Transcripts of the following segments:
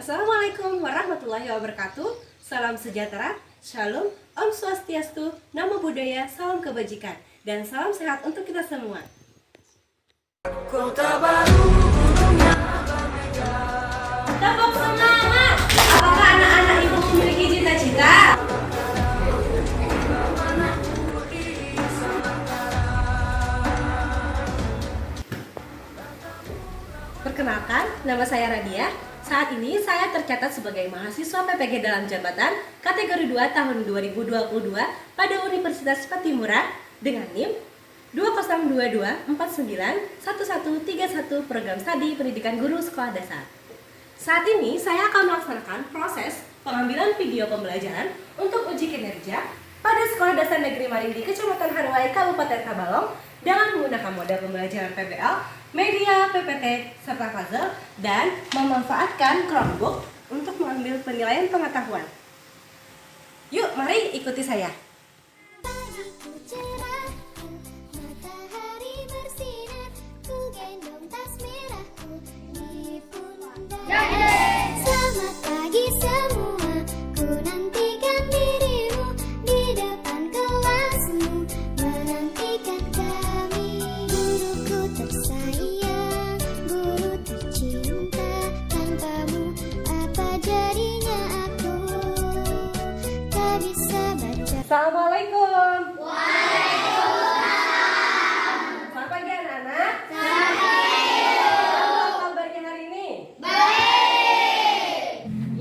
Assalamualaikum warahmatullahi wabarakatuh. Salam sejahtera, shalom, om swastiastu, namo buddhaya, salam kebajikan, dan salam sehat untuk kita semua. Kota baru gunungnya berbeda. Tepuk semangat. Apakah anak-anak ibu memiliki cita-cita? Perkenalkan, nama saya Radia. Saat ini saya tercatat sebagai mahasiswa PPG dalam jabatan kategori 2 tahun 2022 pada Universitas Patimura dengan NIM 2022491131 program studi pendidikan guru sekolah dasar. Saat ini saya akan melaksanakan proses pengambilan video pembelajaran untuk uji kinerja pada Sekolah Dasar Negeri Maringgi Kecamatan Haruai Kabupaten Tabalong dengan menggunakan model pembelajaran PBL, media, PPT, serta puzzle, dan memanfaatkan Chromebook untuk mengambil penilaian pengetahuan. Yuk, mari ikuti saya. Selamat pagi semua, ku nantikan dirimu di depan kelasmu, menantikan kami. Guruku tersayang, guru tercinta, tanpamu apa jadinya aku, tak bisa baca. Assalamualaikum. Waalaikumsalam. Selamat pagi anak-anak. Apa kabarnya hari ini?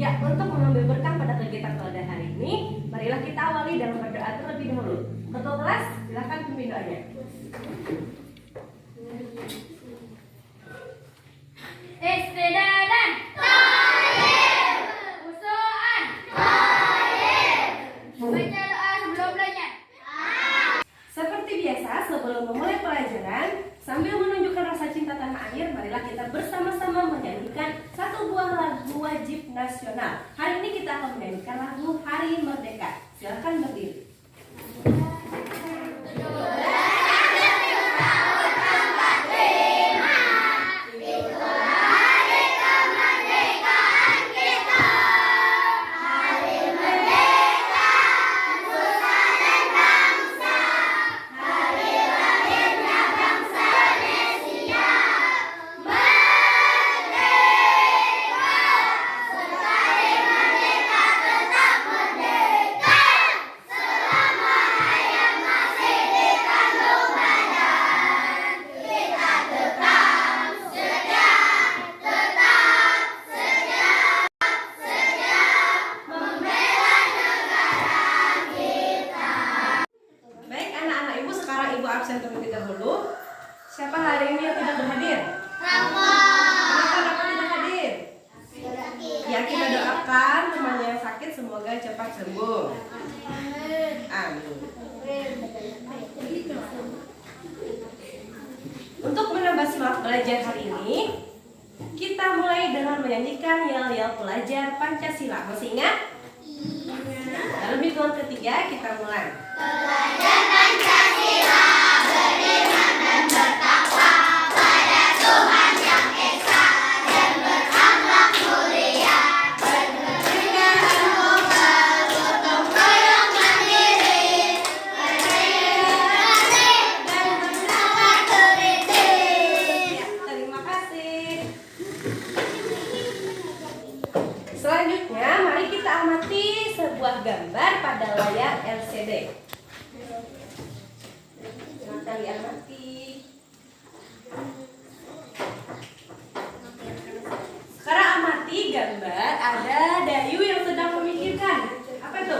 Ya, untuk mengambil berkah pada kegiatan pada hari ini, marilah kita awali dengan berdoa terlebih dahulu. Ketua kelas, silakan pimpin doanya. Istidadan Talib, usuan Talib. Baca doa sebelum belajar. Seperti biasa, sebelum memulai pelajaran, sambil menunjukkan rasa cinta tanah air, marilah kita bersama-sama menyanyikan satu buah lagu wajib nasional. Hari ini kita akan menyanyikan lagu Hari Merdeka. Silakan berdiri. Absen terlebih dahulu. Siapa hari ini yang tidak berhadir? Kenapa dapat tidak hadir? Ya, kita doakan temannya yang sakit semoga cepat sembuh. Amin. Untuk menambah semangat belajar hari ini, kita mulai dengan menyanyikan yel-yel pelajar Pancasila. Masih ingat? Dalam hitungan ketiga kita mulai. Belajar Pancasila, beriman dan bertakwa pada Tuhan yang esa dan berakhlak mulia. Bernegara bergotong royong mandiri, berdemokrasi dan menolak kritik. Ya, terima kasih. Selanjutnya, mari kita amati sebuah gambar pada layar LCD. Silakan diamati. Sekarang amati gambar ada Dayu yang sedang memikirkan. Apa itu?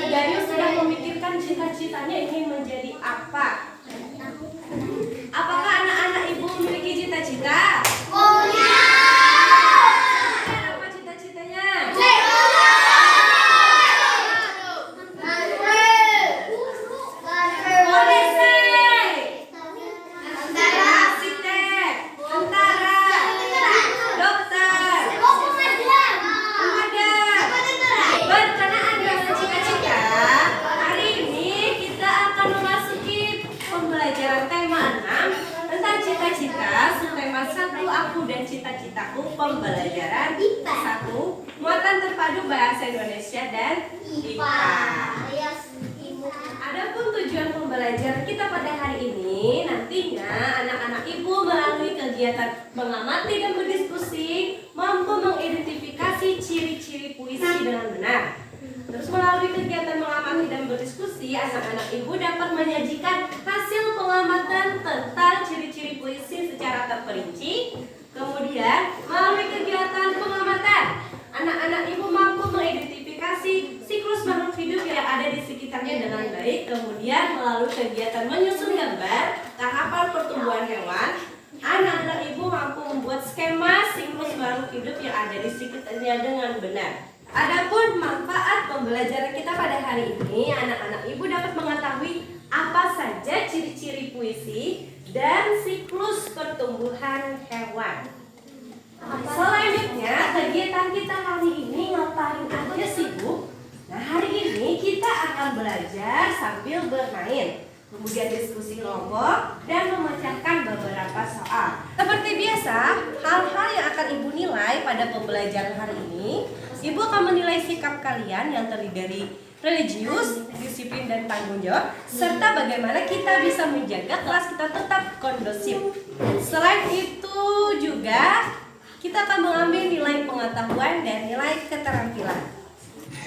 Dayu sedang memikirkan cita-citanya ingin menjadi apa? Apakah anak-anak ibu memiliki cita-cita? Apa cita-citanya? Polisi, arsitek, tentara, cita-cita, tema 1 aku dan cita-citaku pembelajaran 1 muatan terpadu bahasa Indonesia dan IPA. Adapun tujuan pembelajaran kita pada hari ini, nantinya anak-anak ibu melalui kegiatan mengamati dan berdiskusi mampu mengidentifikasi ciri-ciri puisi dengan benar. Terus melalui kegiatan mengamati dan berdiskusi, anak-anak ibu dapat menyajikan hasil pengamatan tentang ciri-ciri puisi secara terperinci. Kemudian melalui kegiatan pengamatan, anak-anak ibu mampu mengidentifikasi siklus makhluk hidup yang ada di sekitarnya dengan baik. Kemudian melalui kegiatan menyusun gambar tahapan pertumbuhan hewan, anak-anak ibu mampu membuat skema siklus makhluk hidup yang ada di sekitarnya dengan benar. Adapun manfaat pembelajaran kita pada hari ini, anak-anak ibu dapat mengetahui apa saja ciri-ciri puisi dan siklus pertumbuhan hewan. Selanjutnya, kegiatan kita hari ini ngapain aja sih, Bu? Nah, hari ini kita akan belajar sambil bermain, kemudian diskusi kelompok dan memecahkan beberapa soal. Seperti biasa, hal-hal yang akan Ibu nilai pada pembelajaran hari ini, Ibu akan menilai sikap kalian yang terdiri dari religius, disiplin dan tanggung jawab, serta bagaimana kita bisa menjaga kelas kita tetap kondusif. Selain itu juga kita akan mengambil nilai pengetahuan dan nilai keterampilan.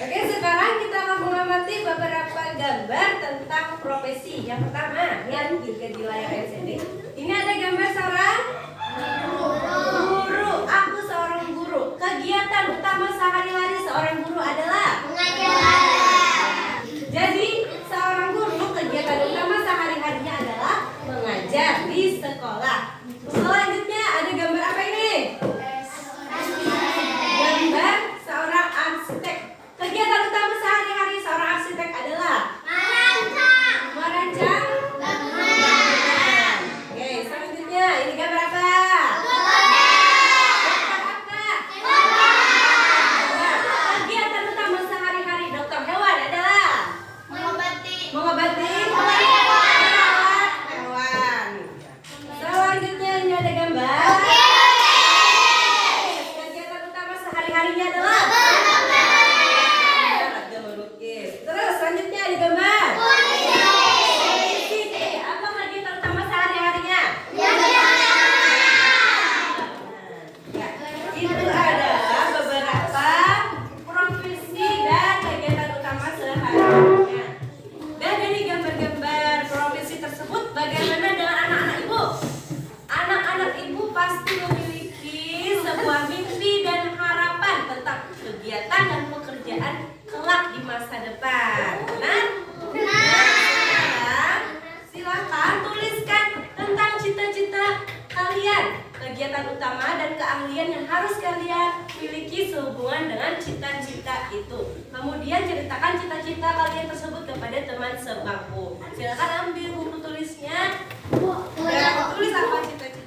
Oke, sekarang kita akan mengamati beberapa gambar tentang profesi. Yang pertama, lihat juga di layar LCD. Ini ada gambar seorang guru. Aku seorang guru. Kegiatan utama sehari-hari seorang guru adalah mengajar. Jadi, seorang guru kegiatan utama sehari-harinya adalah mengajar di sekolah. Selanjutnya ada gambar apa ini? Gambar seorang arsitek. Kegiatan utama sehari-hari seorang arsitek adalah merancang bangunan. Oke, selanjutnya ini gambar apa? Kegiatan utama sehari-hari dokter hewan adalah mengobati hewan. Selanjutnya ini ada gambar. Kegiatan utama sehari-harinya adalah melukis. Terus selanjutnya ada gambar. Polisi. Apa kegiatan utama sehari-harinya? Ya, itu adalah beberapa profesi dan kegiatan utama sehari-harinya. Dan dari gambar-gambar profesi tersebut, bagaimana dengan anak-anak ibu? Anak-anak ibu pasti memiliki sebuah mimpi dan harapan tentang kegiatan dan pekerjaan kelak di masa depan. Nah, silakan tuliskan tentang cita-cita kalian, kegiatan utama dan keahlian yang harus kalian miliki sehubungan dengan cita-cita itu. Kemudian ceritakan cita-cita kalian tersebut kepada teman sebangku. Silakan ambil buku tulisnya dan tulis apa cita-citanya.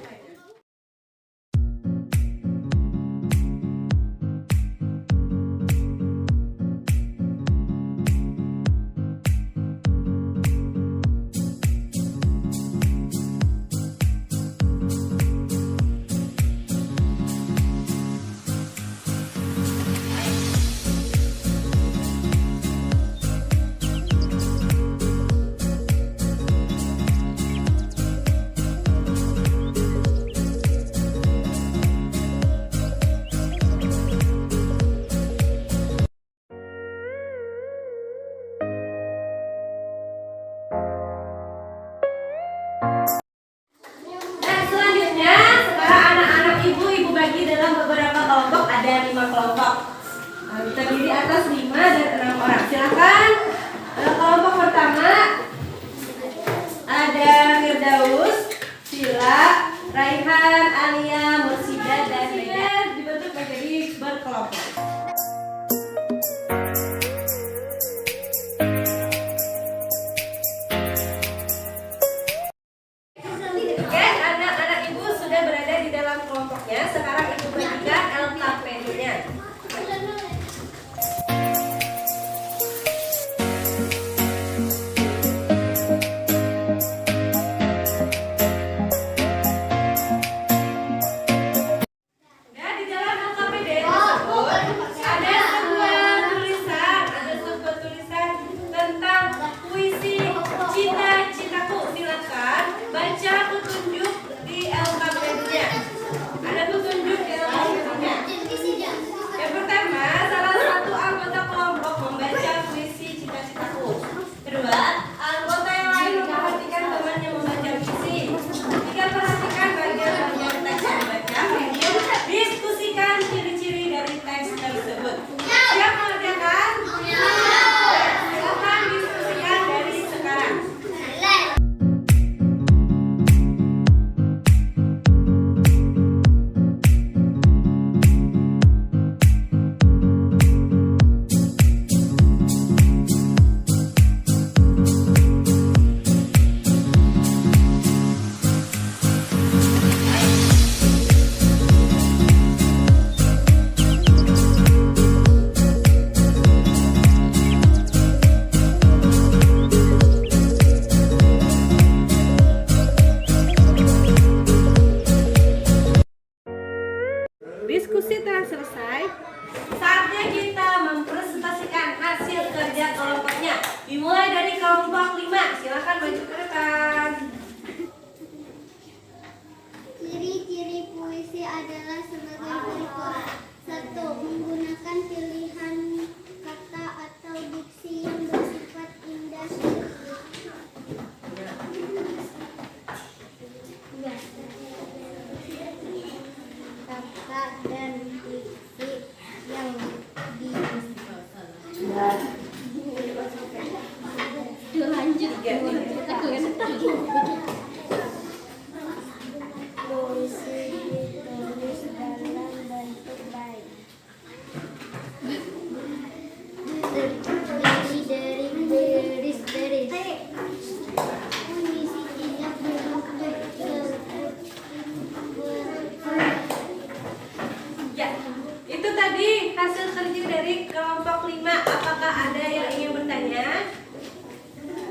Apakah ada yang ingin bertanya?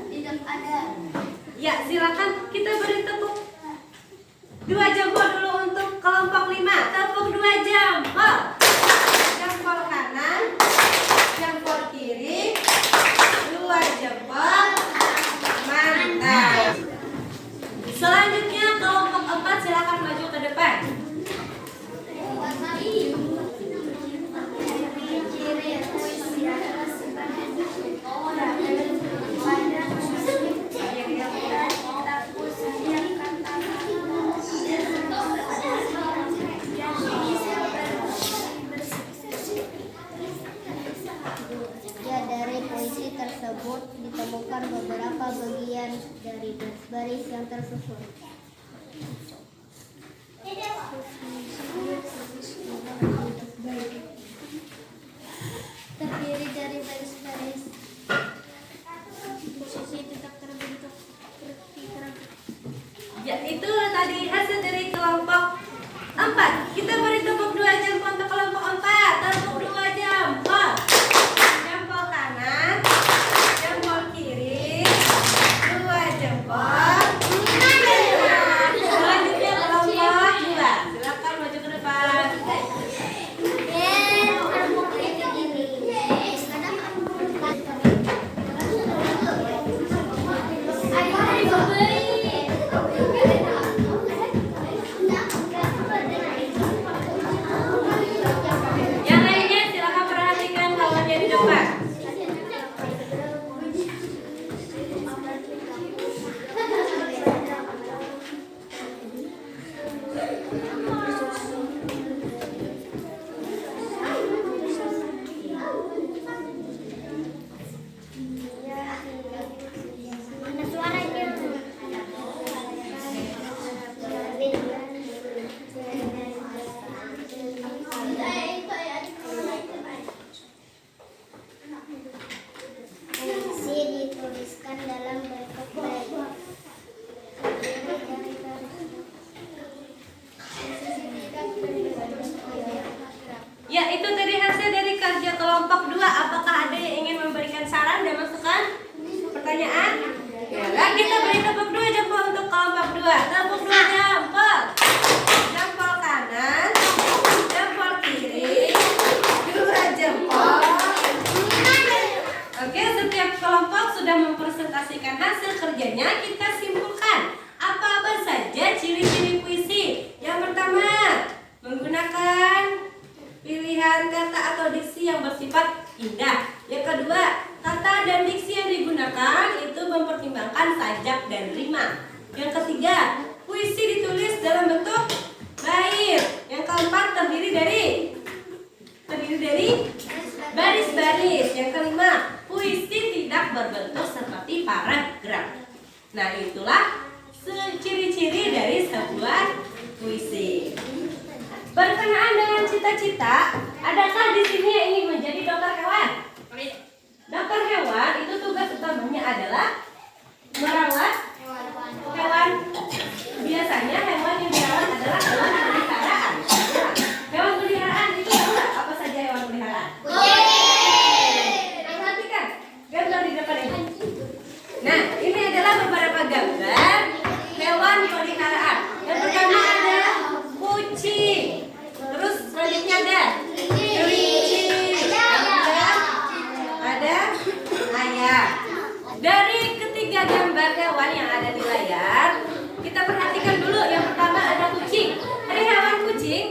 Tidak ada. Ya, silakan kita beri tepuk 2 jempol dulu untuk kelompok 5. Tepuk 2 jempol. Jempol kanan, jempol kiri, 2 jempol. Mantap. Selanjutnya kelompok 4 silakan maju ke depan. Ya, dari puisi tersebut ditemukan beberapa bagian dari baris yang tersusun. Terdiri dari baris-baris posisi tetap terbentuk berpikiran. Ya, itu tadi hasil dari kelompok 4. Kita beri tepuk 2 jempol untuk kelompok 4. Tepuk 2 jempol. Jempol kanan, jempol kiri, 2 jempol. Selanjutnya kelompok 2. Silakan maju ke depan. Yang lainnya silakan perhatikan kawannya di depan. Mana suaranya? Puisi dituliskan dalam bentuk baris. Ya, itu tadi hasil dari kerja kelompok 2. Apakah ada yang ingin memberikan saran dan masukan? Pertanyaan? Ya, kita beri tepuk 2 jempol untuk kelompok 2. Tepuk 2 jempol. Jempol kanan, jempol kiri, 2 jempol. Oke, setiap kelompok sudah mempresentasikan hasil kerjanya. Kita simpulkan apa-apa saja ciri-ciri puisi. Yang pertama, menggunakan pilihan kata atau diksi yang bersifat indah. Yang kedua, kata dan diksi yang digunakan itu mempertimbangkan sajak dan rima. Yang ketiga, puisi ditulis dalam bentuk bait. Yang keempat, terdiri dari baris-baris. Yang kelima, puisi tidak berbentuk seperti paragraf. Nah, itulah ciri-ciri dari sebuah puisi. Berkenaan dengan cita-cita, adakah di sini yang ingin menjadi dokter hewan? Dokter hewan itu tugas utamanya adalah merawat hewan. Biasanya hewan yang dirawat adalah hewan peliharaan. Hewan peliharaan itu tahu nggak apa saja hewan peliharaan? Perhatikan gambar di depan ini. Nah, ini adalah beberapa gambar hewan peliharaan. Yang pertama ada kucing. Terus selanjutnya ada kelinci. Ada ayam. Dari ketiga gambar hewan yang ada di layar, kita perhatikan dulu. Yang pertama ada kucing. Dari hewan kucing,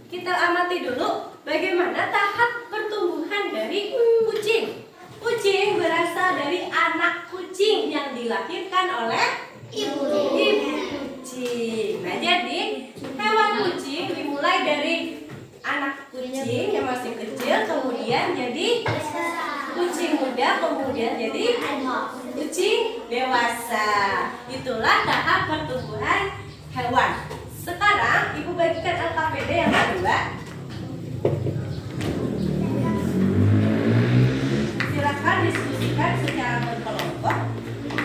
kita amati dulu bagaimana tahap pertumbuhan dari kucing. Kucing berasal dari anak kucing yang dilahirkan oleh ibu kucing. Nah, jadi hewan kucing dimulai dari anak kucing yang masih kecil, kemudian jadi kucing muda, kemudian jadi kucing dewasa. Itulah tahap pertumbuhan hewan. Sekarang Ibu bagikan LKPD yang kedua. Silakan diskusikan secara berkelompok.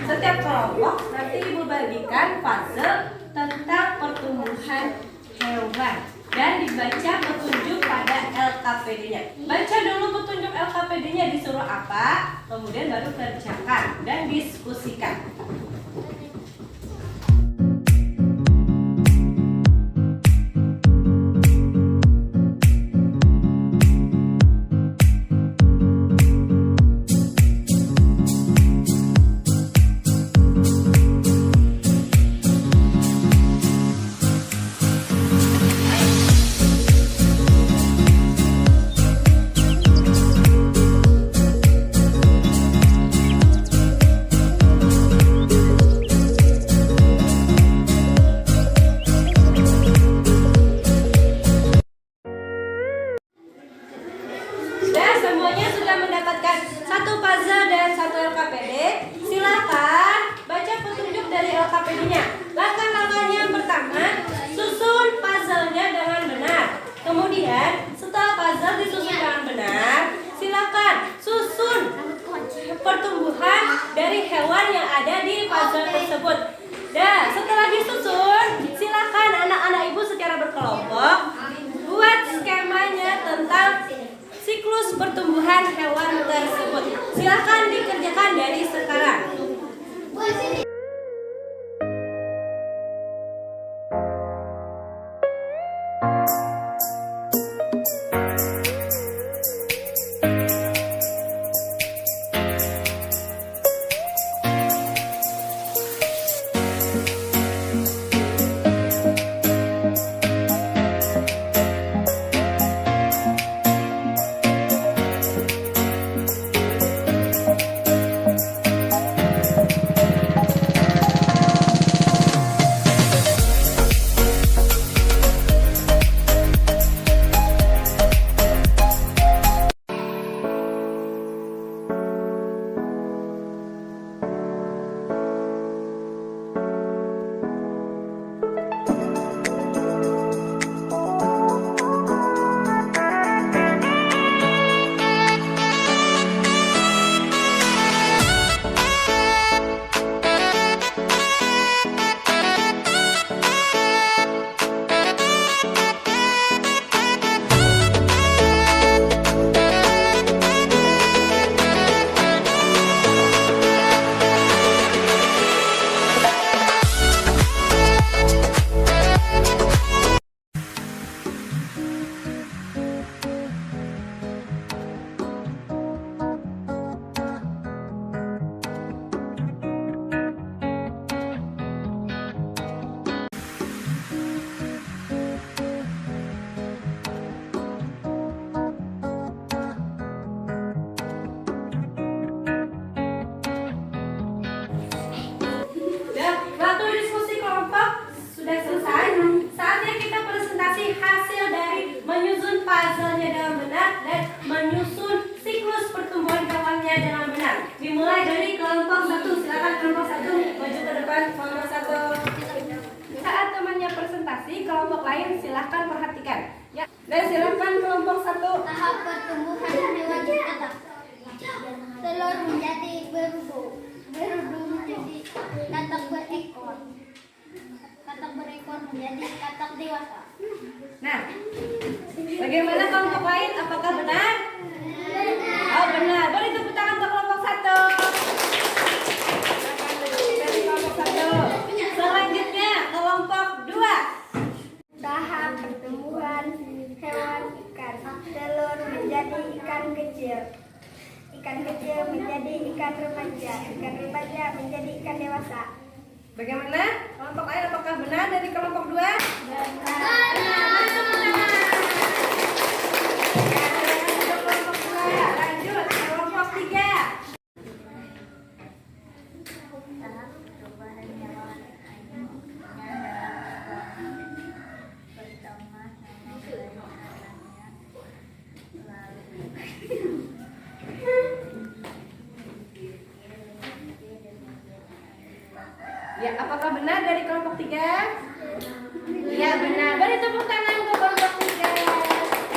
Setiap kelompok nanti Ibu bagikan fase tentang pertumbuhan hewan dan dibaca petunjuk pada pada LKPD-nya. Baca dulu petunjuk LKPD-nya disuruh apa, kemudian baru kerjakan dan diskusikan. Semuanya sudah mendapatkan satu puzzle dan satu LKPD. Silakan baca petunjuk dari LKPD-nya. Langkah-langkahnya yang pertama, susun puzzle-nya dengan benar. Kemudian setelah puzzle disusun dengan benar, silakan susun pertumbuhan dari hewan yang ada di puzzle tersebut. Dan setelah disusun, silakan anak-anak ibu secara berkelompok buat skemanya tentang siklus pertumbuhan hewan tersebut. Silakan dikerjakan dari sekarang. Hasil dari menyusun puzzle-nya dengan benar dan menyusun siklus pertumbuhan hewannya dengan benar. Dimulai dari kelompok 1. Silakan kelompok 1 maju ke depan. Kelompok 1. Saat temannya presentasi, kelompok lain silahkan perhatikan. Ya, dan silakan kelompok 1. Tahap pertumbuhan hewan katak. Telur menjadi berudu. Berudu menjadi katak berekor. Katak berekor menjadi katak dewasa. Nah, bagaimana kelompok lain? Apakah benar? Oh, benar. Beri tepuk tangan untuk kelompok 1. Dari kelompok 1. Selanjutnya kelompok 2. Tahap pertumbuhan hewan ikan. Telur menjadi ikan kecil. Ikan kecil menjadi ikan remaja. Ikan remaja menjadi ikan dewasa. Bagaimana? Kelompok lain apakah benar dari kelompok 2? Benar. Lanjut, kelompok 3. Tahap pertumbuhan hewan pertama Ya, apakah benar dari kelompok 3? Ya, benar. Beri tepuk tangan untuk kelompok 3.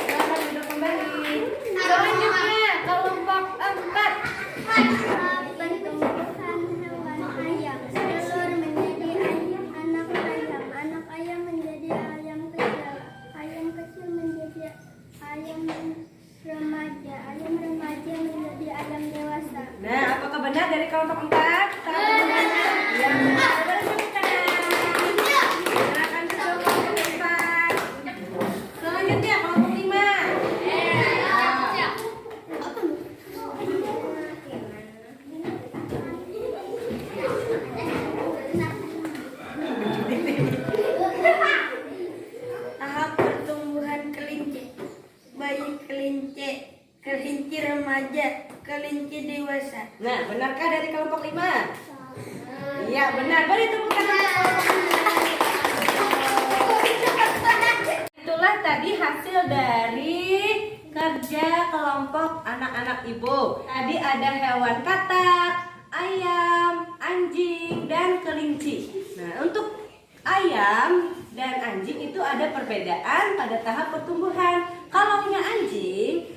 Silakan duduk kembali. Selanjutnya kelompok 4. pertumbuhan hewan ayam. Telur menjadi ayam, anak ayam. Anak ayam menjadi ayam kecil. Ayam kecil menjadi ayam kelompok 4? Ya, benar. Boleh tepuk tangan. Silakan ke kelompok 4. Selanjutnya kelompok 5. Tahap pertumbuhan kelinci. Bayi kelinci, kelinci remaja, kelinci dewasa. Nah, benarkah dari kelompok 5? Iya, benar. Beri tepuk tangan untuk kelompok 5. Itulah tadi hasil dari kerja kelompok anak-anak ibu. Tadi ada hewan katak, ayam, anjing, dan kelinci. Nah, untuk ayam dan anjing itu ada perbedaan pada tahap pertumbuhan. Kalau punya anjing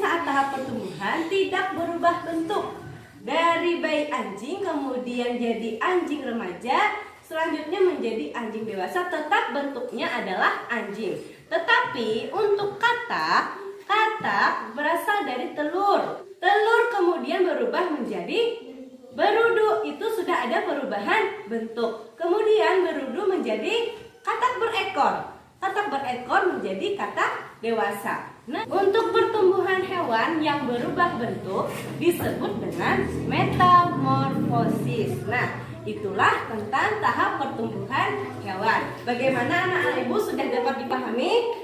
saat tahap pertumbuhan tidak berubah bentuk. Dari bayi anjing kemudian jadi anjing remaja, selanjutnya menjadi anjing dewasa, tetap bentuknya adalah anjing. Tetapi untuk katak berasal dari telur. Telur kemudian berubah menjadi berudu, itu sudah ada perubahan bentuk. Kemudian berudu menjadi katak berekor. Katak berekor menjadi katak dewasa. Nah, untuk pertumbuhan hewan yang berubah bentuk disebut dengan metamorfosis. Nah, itulah tentang tahap pertumbuhan hewan. Bagaimana anak-anak ibu sudah dapat dipahami?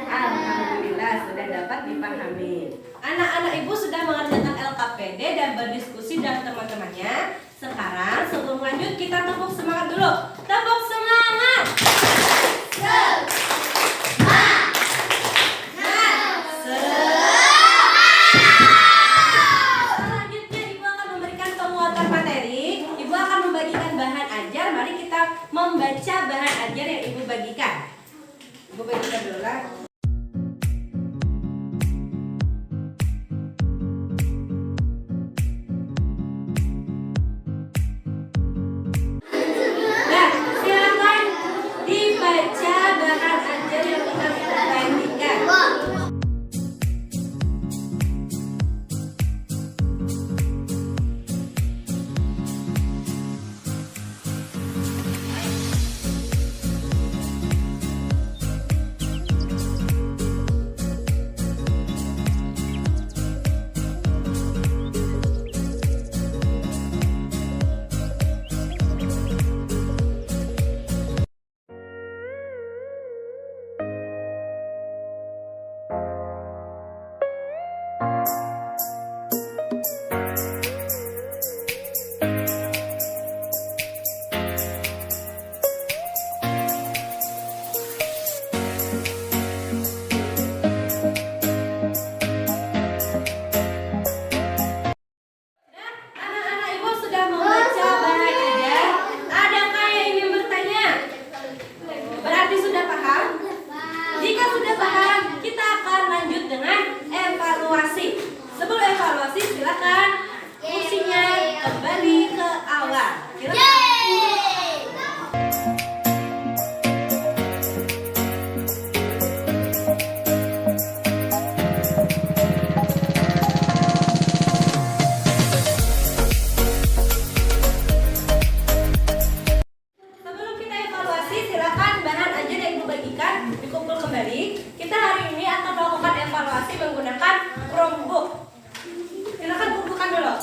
Alhamdulillah sudah dapat dipahami. Anak-anak ibu sudah mengerjakan LKPD dan berdiskusi dengan teman-temannya. Sekarang sebelum lanjut kita tepuk semangat dulu. Tepuk semangat. Selanjutnya ibu akan memberikan penguatan materi. Ibu akan membagikan bahan ajar. Mari kita membaca bahan ajar yang ibu bagikan. Ibu bagikan dulu lah. Nah, silakan dibaca bahan ajar yang kita bagikan. Anak-anak ibu sudah membaca bahan ajar. Adakah yang ingin bertanya? Berarti sudah paham? Jika sudah paham, kita akan lanjut dengan evaluasi. Sebelum evaluasi, silakan kursinya kembali ke awal. Silakan. Sebelum kita evaluasi, silakan bahan ajar yang ibu bagikan dikumpul kembali. Kita hari ini akan melakukan evaluasi menggunakan Chromebook. Silakan kumpulkan dulu.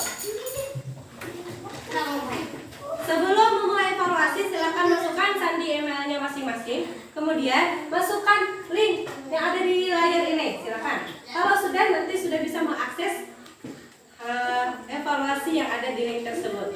Sebelum memulai evaluasi, silakan masukkan sandi emailnya masing-masing. Kemudian masukkan link yang ada di layar ini. Silakan. Kalau sudah, nanti sudah bisa mengakses evaluasi yang ada di link tersebut.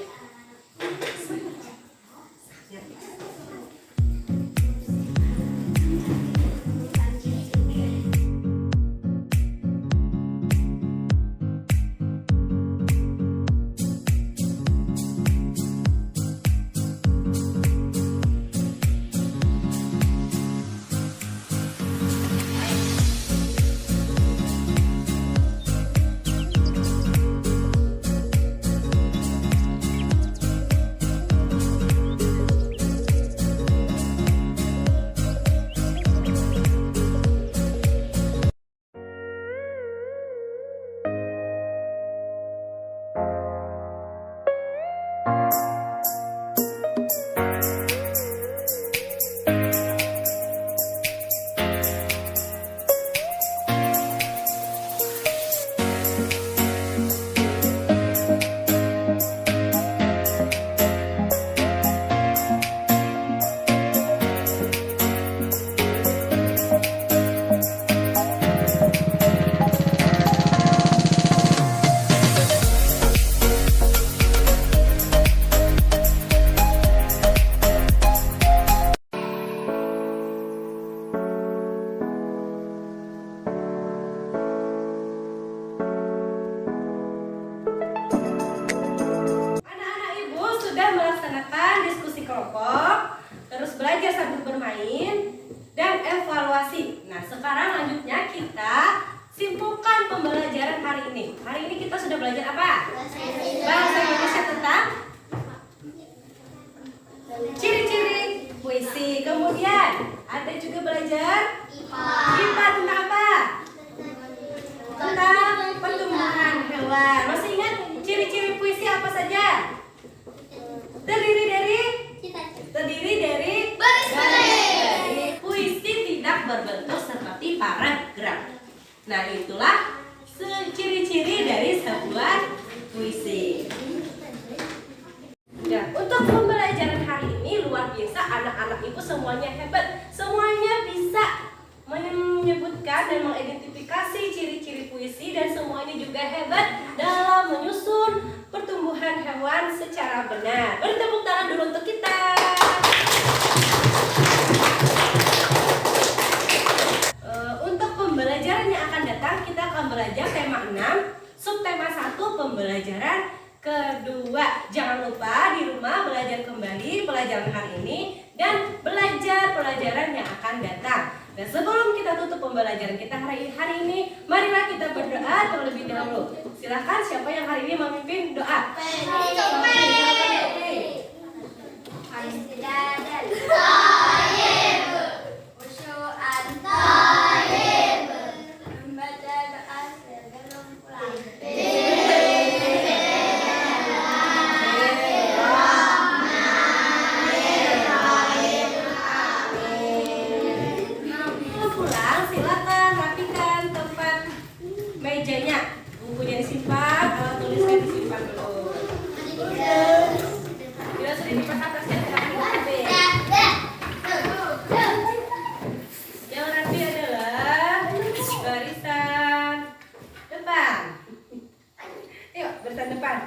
belajar sambil bermain, dan evaluasi. Nah, sekarang lanjutnya kita simpulkan pembelajaran hari ini. Hari ini kita sudah belajar apa? Bahasa Indonesia tentang ciri-ciri puisi. Kemudian ada juga belajar IPA tentang apa? Tentang pertumbuhan hewan. Masih ingat ciri-ciri puisi apa saja? Terdiri dari baris. Puisi tidak berbentuk seperti paragraf. Nah, itulah ciri-ciri dari sebuah puisi. Nah, untuk pembelajaran hari ini luar biasa, anak-anak ibu semuanya hebat. Semuanya bisa menyebutkan dan mengidentifikasi ciri-ciri puisi, dan semuanya juga hebat dalam menyusun pertumbuhan hewan secara benar. Beri tepuk tangan dulu untuk kita. Untuk pembelajaran yang akan datang, kita akan belajar tema 6, subtema 1, pembelajaran kedua. Jangan lupa di rumah belajar kembali pelajaran hari ini dan belajar pelajaran yang akan datang. Dan sebelum kita tutup pembelajaran kita hari ini, marilah kita berdoa terlebih dahulu. Silahkan, siapa yang hari ini memimpin doa? Pulang, silakan rapikan tempat mejanya. Bukunya disimpan, alat tulisnya disimpan dulu. Bila sudah dipas atasnya, silakan dirapi. Yang rapi adalah barisan depan. Yuk, barisan depan.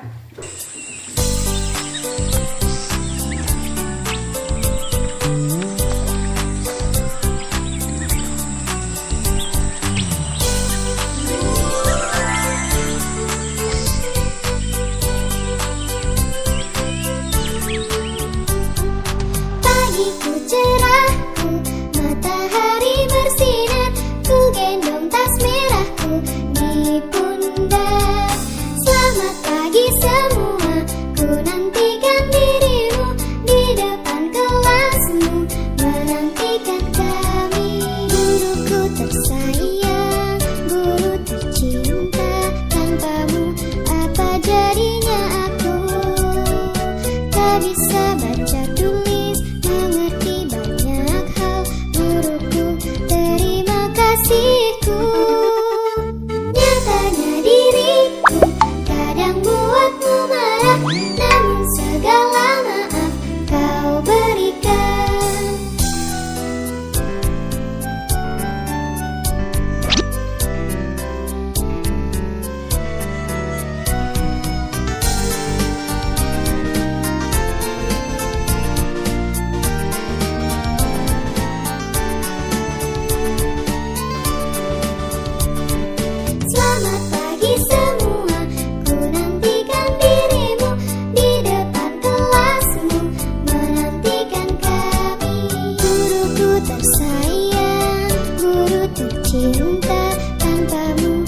Pagiku cerahku, matahari bersinar, ku gendong tas merahku di pundak. Selamat pagi semua, ku nantikan dirimu di depan kelasmu, menantikan kami. Guruku tersayang, guru tercinta, tanpamu apa jadinya aku? Tak bisa baca tulis, mengerti banyak hal, guruku terima kasihku. Nyatanya diriku kadang buatmu marah, namun segala maaf kau berikan. Selamat pagi semua, ku nantikan dirimu di depan kelasmu, menantikan kami. Guruku tersayang, guru tercinta, tanpamu